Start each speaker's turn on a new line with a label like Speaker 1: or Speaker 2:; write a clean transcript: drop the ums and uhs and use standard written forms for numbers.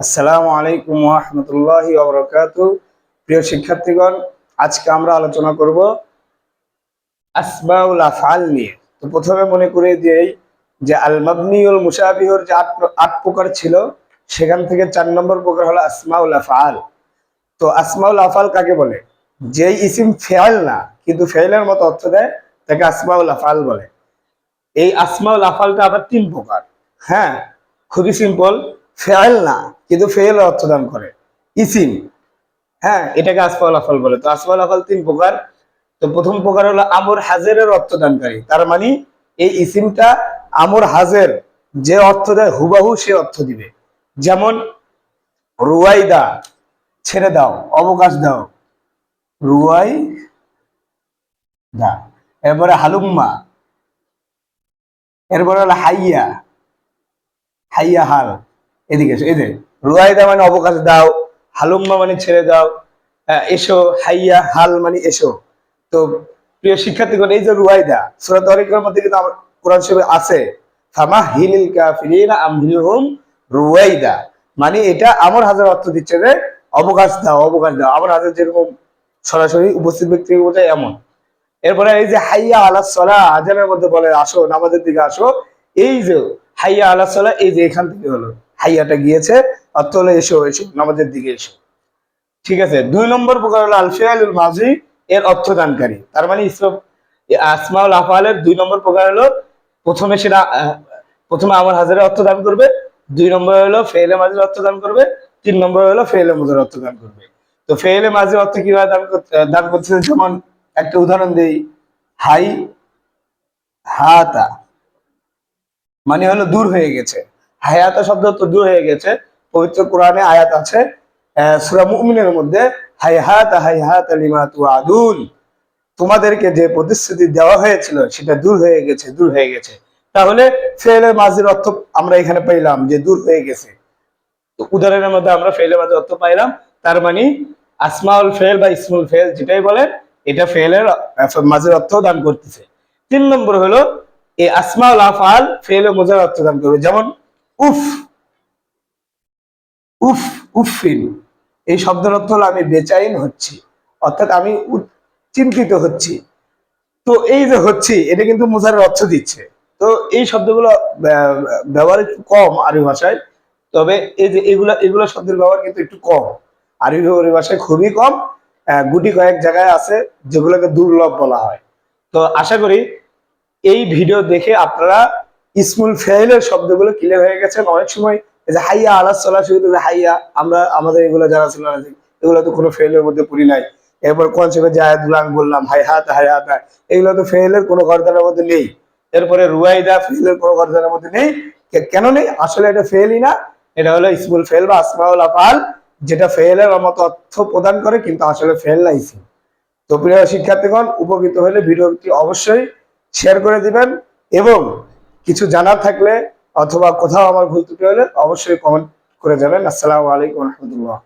Speaker 1: আসসালামু আলাইকুম ওয়া রাহমাতুল্লাহি ওয়া বারাকাতুহু। প্রিয় শিক্ষার্থীগণ, আজকে আমরা আলোচনা করব আসমাউল আফআল নিয়ে। তো প্রথমে মনে করে দিই যে আল মাবনি ওয়াল মুশাবিহর যে আট প্রকার ছিল, সেখান থেকে 4 নম্বর প্রকার হলো আসমাউল আফআল। তো আসমাউল আফআল কাকে বলে? যেই ইসিম ফেল না কিন্তু ফেলের মতো অর্থ দেয় তাকে আসমাউল আফআল বলে। এই আসমাউল আফআলটা আবার 3 প্রকার। হ্যাঁ, খুবই সিম্পল। ফেল না কিন্তু ফেল অর্থ দান করে ইসিম, হ্যাঁ, এটাকে আসমাউল আফআল বলে। তো আসমাউল আফআল 3 প্রকার। তো প্রথম প্রকার হলো আমর হাজেরের অর্থ দানকারী। তার মানে এই ইসিমটা আমর হাজের যে অর্থ দেয় হুবাহু সে অর্থ দিবে। যেমন রুয়াইদা, ছেড়ে দাও, অবকাশ দাও, রুয়াইদা। এরপরে হালুম্মা, এরপরে হলো হাইয়া, হাইয়া হাল। এদিকে এসো, এই যে রুয়াইদা মানে অবকাশ দাও, হালুম্মা মানে ছেড়ে দাও, এসো, হাইয়া হাল মানে এসো। তো প্রিয় শিক্ষার্থীগণ, এই যে রুয়াইদা সূরা তারিকের মধ্যে কিন্তু আমার কোরআন শরীফে আছে, ফামাহিলিল কাফিরিনা আমহিলহুম রুয়াইদা, মানে এটা আমর হাজার অর্থ দিচ্ছে যে অবকাশ দাও, অবকাশ দাও। আমর হাজার যেরকম সরাসরি উপস্থিত ব্যক্তিকে বোঝায় এমন। এরপরে এই যে হাইয়া আলাস সালাহ, আজানের মধ্যে বলে আসো, নামাজের দিকে আসো। এই যে হাইয়া আলাস সালাহ, এই যে এখান থেকে হলো হাইয়াটা গিয়েছে, অর্থ হলো এসো, এসো, নামাজের দিকে এসো। ঠিক আছে। 2 নম্বর প্রকার হলো আল ফিআলুল মাজি, এর অর্থ দানকারী। তার মানে আসমাউল আফআলের 2 নম্বর প্রকার হলো প্রথমে সেটা প্রথমে আমর হাজারের অর্থ দান করবে, 2 নম্বর হলো ফেইলে মাজির অর্থ দান করবে, 3 নম্বর হলো ফেইলে মুজার অর্থ দান করবে। তো ফেইলে মাজির অর্থ কিভাবে দান করছে, যেমন একটা উদাহরণ দেই, হাই হাতা মানে হলো দূর হয়ে গেছে। হায়াতা শব্দ তো দূর হয়ে গেছে। পবিত্র কোরআনে আয়াত আছে সূরা মুমিনের মধ্যে, হাইহাতা লিমা তুআদুন, তোমাদেরকে যে প্রতিশ্রুতি দেওয়া হয়েছিল সেটা দূর হয়ে গেছে, দূর হয়ে গেছে। তাহলে ফেলে মাজির অর্থ আমরা এখানে পাইলাম যে দূর হয়ে গেছে। তো উদাহরণের মধ্যে আমরা ফেলে মাজির অর্থ পাইলাম। তার মানে আসমাউল ফেল বা ইসমুল ফেল যেটাই বলে, এটা ফেলের মাজির অর্থ দান করতেছে। 3 নম্বর হলো এই আসমাউল আফআল ফেল ও মুজার অর্থ দান করবে। যেমন উফ, উফ, উফিন, এই শব্দের অর্থ হলো আমি বেচাইন হচ্ছি, অর্থাৎ আমি চিন্তিত হচ্ছি। তো এই যে হচ্ছি, এটা কিন্তু মুজারের অর্থ দিচ্ছে। তো এই শব্দগুলো ব্যবহার একটু কম আরবি ভাষায়, তবে এই যে এগুলো শব্দের ব্যবহার কিন্তু একটু কম আরবি ভাষায়, খুবই কম। গুটি কয়েক জায়গায় আছে যেগুলোকে দুর্লভ বলা হয়। তো আশা করি এই ভিডিও দেখে আপনারা ইসমুল ফেইলের শব্দগুলো ক্লিয়ার হয়ে গেছেন। অনেক সময় এই যে হাইয়া আলাস সালাহ, শুরুতে যে হাইয়া, আমরা আমাদের এগুলো যারা ছিল এগুলো তো কোনো ফেইলের মধ্যে পড়ি নাই। এরপর কনসেপ্টে যে আয়াতগুলো আমি বললাম, হাইহাতা, এগুলো তো ফেইলের কোনো গর্দানের মধ্যে নেই। এরপরে রুয়াইদা ফেইলের কোনো গর্দানের মধ্যে নেই। কেন নেই? আসলে এটা ফেইলই না, এটা হলো ইসমুল ফেইল বা আসমাউল আফআল, যেটা ফেইলের মতো অর্থ প্রদান করে কিন্তু আসলে ফেইল না, ইসম। তো প্রিয় শিক্ষার্থীগণ, উপকৃত হলে ভিডিওটি অবশ্যই শেয়ার করে দিবেন, এবং কিছু জানার থাকলে অথবা কোথাও আমার ভুল ত্রুটি হলে অবশ্যই কমেন্ট করে যাবেন। আসসালামু আলাইকুম ওয়া রাহমাতুল্লাহ।